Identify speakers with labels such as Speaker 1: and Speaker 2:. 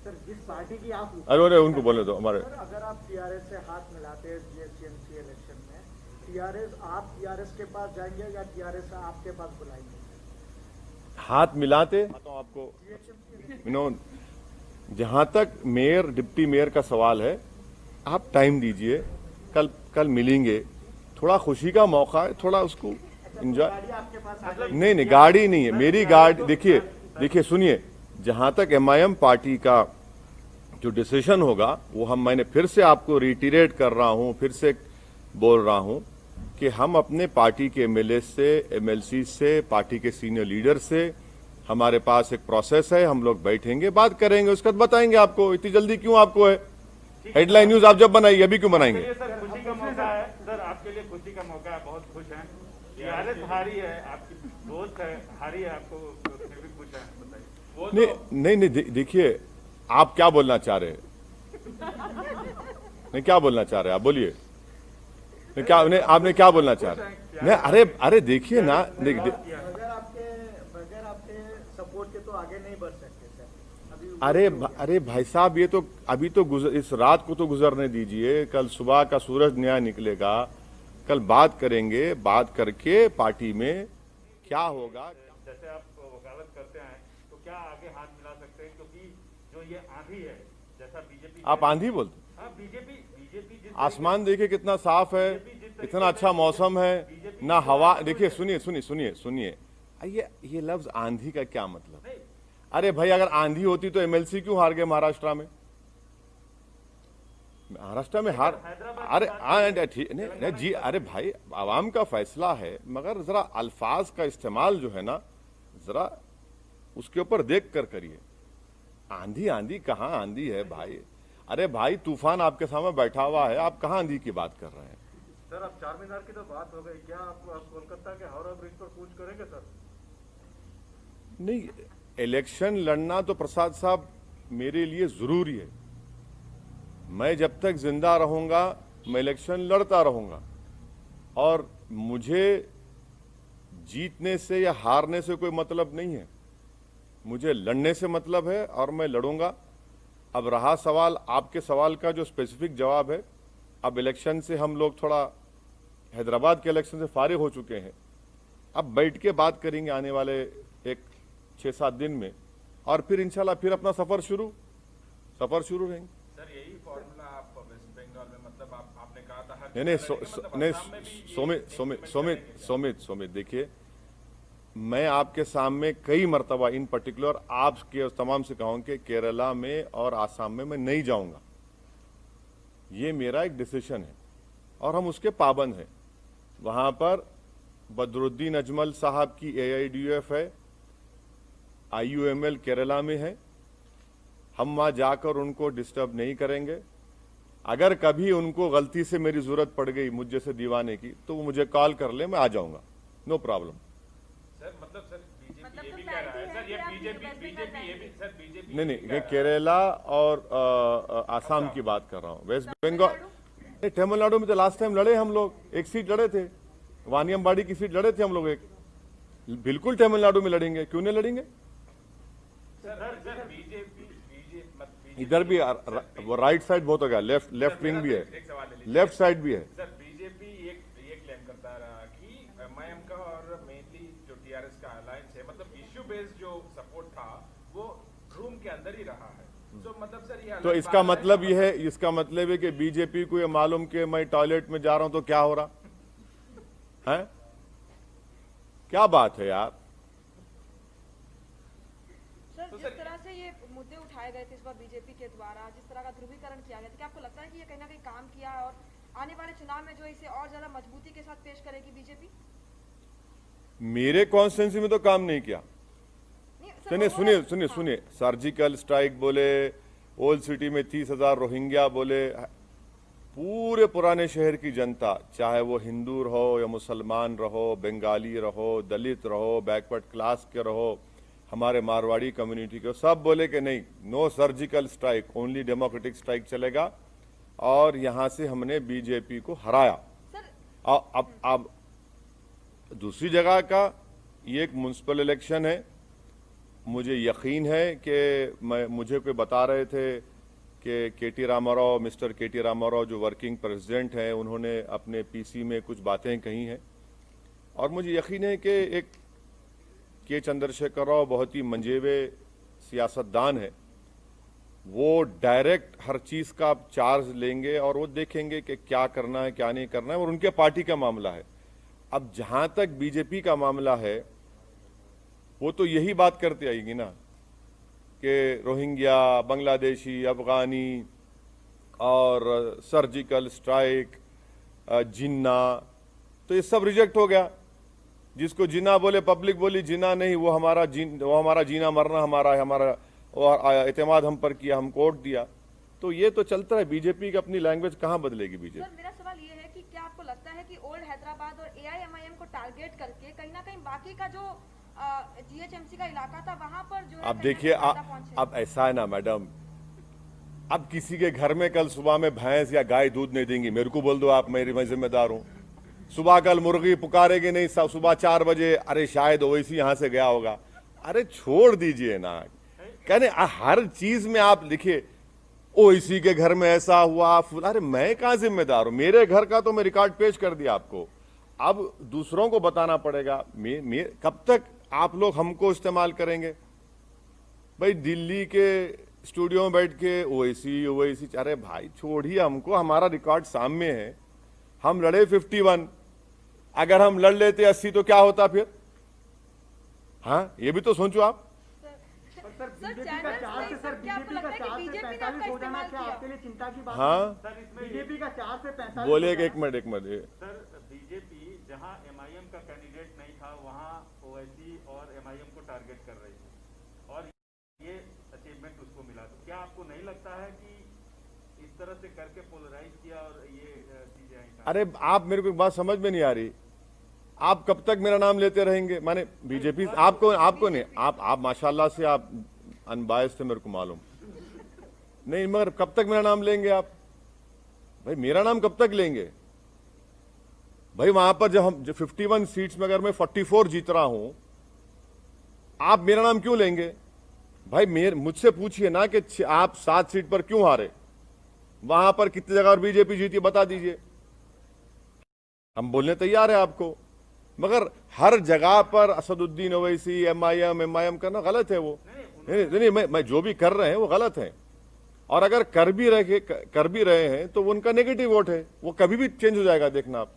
Speaker 1: Sir जिस party की आप
Speaker 2: अरे उनको बोलने दो हमारे।
Speaker 1: अगर आप टीआरएस से हाथ मिलाते हैं जीएसटीएमसी इलेक्शन में, आप टीआरएस के पास जाएंगे या टीआरएस आपके पास बुलाएंगे?
Speaker 2: हाथ मिलाते तो आपको जहां तक मेयर डिप्टी मेयर का सवाल है, आप टाइम दीजिए, कल मिलेंगे, थोड़ा खुशी का मौका है, थोड़ा उसको एंजॉय। नहीं गाड़ी नहीं है मेरी गाड़ी। देखिए सुनिए, जहां तक एमआईएम पार्टी का जो डिसीजन होगा वो मैंने फिर से आपको रिटीरेट कर रहा हूं, फिर से बोल रहा हूं कि हम अपने पार्टी के एमएलए से, एमएलसी से, पार्टी के सीनियर लीडर से, हमारे पास एक प्रोसेस है, हम लोग बैठेंगे, बात करेंगे, उसके बाद बताएंगे आपको। इतनी जल्दी क्यों आपको है? हेडलाइन न्यूज आप जब बनाइए, अभी क्यों बनाएंगे?
Speaker 3: सर खुशी का मौका है, सर आपके लिए खुशी का मौका है, बहुत खुश हैं। टीआरएस हारी है, आपकी दोस्त है, हारी है, आपको फिर भी खुश है, बताइए।
Speaker 2: नहीं, देखिए आप क्या बोलना चाह रहे हैं? नहीं, क्या बोलना चाह रहे हैं आप? बोलिए। क्या आपने क्या बोलना चाह रहे हैं? नहीं, अरे देखिए ना,
Speaker 1: बगैर आपके सपोर्ट के तो आगे नहीं बढ़ सकते सर।
Speaker 2: अरे भाई साहब, ये तो अभी तो इस रात को तो गुजरने दीजिए, कल सुबह का सूरज नया निकलेगा, कल बात करेंगे, बात करके पार्टी में क्या होगा।
Speaker 3: जैसे आप वकालत करते हैं तो क्या आगे हाथ मिला सकते हैं, क्योंकि जो ये आंधी है, जैसा बीजेपी,
Speaker 2: आप आंधी बोलते?
Speaker 3: हाँ बीजेपी
Speaker 2: आसमान देखिए कितना साफ है, इतना अच्छा मौसम है, ना हवा। देखिए सुनिए, ये लफ्ज आंधी का क्या मतलब? अरे भाई, अगर आंधी होती तो एमएलसी क्यों हार गए महाराष्ट्र में? महाराष्ट्र में अरे ठीक नहीं जी, अरे भाई आवाम का फैसला है, मगर जरा अल्फाज का इस्तेमाल जो है ना, जरा उसके ऊपर देख कर करिए। आंधी कहाँ आंधी है भाई? अरे भाई, तूफान आपके सामने बैठा हुआ है, आप कहाँ आंधी की बात कर रहे हैं?
Speaker 3: सर अब चार मीनार की तो बात हो गई, क्या आप कोलकाता के हावड़ा ब्रिज पर कूच करेंगे सर?
Speaker 2: नहीं, इलेक्शन लड़ना तो प्रसाद साहब मेरे लिए जरूरी है। मैं जब तक जिंदा रहूंगा मैं इलेक्शन लड़ता रहूंगा, और मुझे जीतने से या हारने से कोई मतलब नहीं है, मुझे लड़ने से मतलब है, और मैं लड़ूंगा। अब रहा सवाल, आपके सवाल का जो स्पेसिफिक जवाब है, अब इलेक्शन से हम लोग थोड़ा, हैदराबाद के इलेक्शन से फारिग हो चुके हैं, अब बैठ के बात करेंगे आने वाले एक 6-7 दिन में, और फिर इंशाल्लाह फिर अपना सफर शुरू रहेंगे।
Speaker 3: सर यही फॉर्मूला आप वेस्ट बंगाल में, मतलब आपने कहा था
Speaker 2: नहीं, सोमित देखिए, मैं आपके सामने कई मर्तबा इन पर्टिकुलर आपके तमाम से कहूं कि केरला में और आसाम में मैं नहीं जाऊंगा। ये मेरा एक डिसीजन है और हम उसके पाबंद हैं। वहां पर बदरुद्दीन अजमल साहब की एआईडीयूएफ है, आईयूएमएल केरला में है, हम वहां जाकर उनको डिस्टर्ब नहीं करेंगे। अगर कभी उनको गलती से मेरी जरूरत पड़ गई मुझ जैसे दीवाने की, तो वो मुझे कॉल कर ले, मैं आ जाऊंगा, नो प्रॉब्लम।
Speaker 3: सर मतलब सर बीजेपी ये भी कह रहा है, सर ये बीजेपी ये भी, सर बीजेपी
Speaker 2: नहीं, ये केरला और आसाम की बात कर रहा हूँ। वेस्ट बंगाल, तमिलनाडु में तो लास्ट टाइम लड़े हम लोग, एक सीट लड़े थे, वानियमबाड़ी की सीट लड़े थे हम लोग एक। बिल्कुल तमिलनाडु में लड़ेंगे, क्यों नहीं लड़ेंगे?
Speaker 3: सर बीजेपी
Speaker 2: इधर भी वो राइट साइड बहुत हो गया, लेफ्ट विंग भी है, लेफ्ट साइड भी है।
Speaker 3: सर बीजेपी ये क्लेम करता रहा कि एमआईएम का और मेनली जो टीआरएस का अलायंस है, मतलब इश्यू बेस्ड जो सपोर्ट था वो रूम के अंदर ही रहा है। तो मतलब सर ये
Speaker 2: तो इसका मतलब है कि बीजेपी को ये मालूम कि मैं टॉयलेट में जा रहा हूं तो क्या हो रहा है? क्या बात है यार?
Speaker 4: सर जिस तरह से ये मुद्दे उठाए गए थे इस बार बीजेपी के द्वारा, जिस तरह का ध्रुवीकरण किया गया था, क्या आपको लगता है कि ये कहीं ना कहीं काम किया और आने वाले चुनाव में जो इसे और ज्यादा मजबूती के साथ पेश करेगी बीजेपी?
Speaker 2: मेरे कॉन्स्टिट्यूंसी में तो काम नहीं किया। सुनिए, सर्जिकल स्ट्राइक बोले, ओल्ड सिटी में 30,000 रोहिंग्या बोले, पूरे पुराने शहर की जनता, चाहे वो हिंदू रहो या मुसलमान रहो, बंगाली रहो, दलित रहो, बैकवर्ड क्लास के रहो, हमारे मारवाड़ी कम्युनिटी के, सब बोले कि नहीं, no surgical strike, only democratic strike चलेगा, और यहां से हमने बीजेपी को हराया। अब दूसरी जगह का ये एक म्युनिसिपल इलेक्शन है, मुझे यकीन है कि मुझे कोई बता रहे थे कि केटी रामाराव, मिस्टर केटी रामाराव जो वर्किंग प्रेसिडेंट हैं, उन्होंने अपने पीसी में कुछ बातें कही हैं और मुझे यकीन है कि एक के चंद्रशेखर राव बहुत ही मंजेवे सियासतदान है, वो डायरेक्ट हर चीज़ का चार्ज लेंगे और वो देखेंगे कि क्या करना है क्या नहीं करना है और उनके पार्टी का मामला है। अब जहां तक बीजेपी का मामला है वो तो यही बात करते आएगी ना कि रोहिंग्या, बांग्लादेशी, अफगानी और सर्जिकल स्ट्राइक, जिन्ना, तो ये सब रिजेक्ट हो गया। जिसको जिन्ना बोले पब्लिक बोली जिन्ना नहीं, वो हमारा जीना मरना हमारा और एतमाद हम पर किया, हम कोर्ट दिया। तो ये तो चलता है, बीजेपी की अपनी लैंग्वेज कहाँ बदलेगी बीजेपी।
Speaker 4: सर मेरा सवाल ये है कि क्या आपको लगता है कि ओल्ड हैदराबाद और एआईएमआईएम को टारगेट करके कहीं ना कहीं बाकी का जो जीएचएमसी का इलाका था वहां पर जो है
Speaker 2: अब देखिए, अब ऐसा है ना मैडम, अब किसी के घर में कल सुबह में भैंस या गाय दूध नहीं देंगी, मेरे को बोल दो आप, मैं जिम्मेदार हूं। सुबह कल मुर्गी पुकारेगी नहीं, सुबह 4 बजे, अरे शायद ओवैसी यहां से गया होगा। अरे छोड़ दीजिए ना, कहने हर चीज में आप लिखिए ओवैसी के घर में ऐसा हुआ, अरे मैं कहां जिम्मेदार हूं? मेरे घर का तो मैं रिकॉर्ड पेश कर दिया आपको, अब दूसरों को बताना पड़ेगा। कब तक आप लोग हमको इस्तेमाल करेंगे? भाई दिल्ली के स्टूडियो में बैठ के ओवैसी, अरे भाई छोड़िए हमको, हमारा रिकॉर्ड सामने है। हम लड़े 51, अगर हम लड़ लेते 80 तो क्या होता फिर? हाँ, ये भी तो सोचो आप।
Speaker 1: सर बीजेपी का 4 से 45 हो जाना क्या आपके लिए चिंता की बात?
Speaker 2: हाँ,
Speaker 1: बीजेपी का 4 से 45
Speaker 2: बोले एक मिनट।
Speaker 5: सर बीजेपी जहां एमआईएम का कैंडिडेट नहीं था वहां ओवैसी और एमआईएम को टारगेट कर रही थी और ये अचीवमेंट उसको मिला। तो क्या आपको नहीं लगता है कि इस तरह से करके पोलराइज किया और ये चीजें आई?
Speaker 2: अरे आप, मेरे को एक बात समझ में नहीं आ रही, आप कब तक मेरा नाम लेते रहेंगे? माने बीजेपी आपको नहीं, आप माशाल्लाह से आप अनबायस थे, मेरे को मालूम नहीं, मगर कब तक मेरा नाम लेंगे आप? भाई मेरा नाम कब तक लेंगे भाई? वहां पर जब 51 सीट्स में अगर मैं 44 जीत रहा हूं, आप मेरा नाम क्यों लेंगे भाई? मुझसे पूछिए ना कि आप 7 सीट पर क्यों हारे, वहां पर कितनी जगह और बीजेपी जीती, बता दीजिए, हम बोलने तैयार है आपको। मगर हर जगह पर असदुद्दीन ओवैसी, एमआईएम करना गलत है। वो नहीं, मैं जो भी कर रहे हैं वो गलत है, और अगर कर भी रहे हैं तो उनका नेगेटिव वोट है, वो कभी भी चेंज हो जाएगा, देखना आप।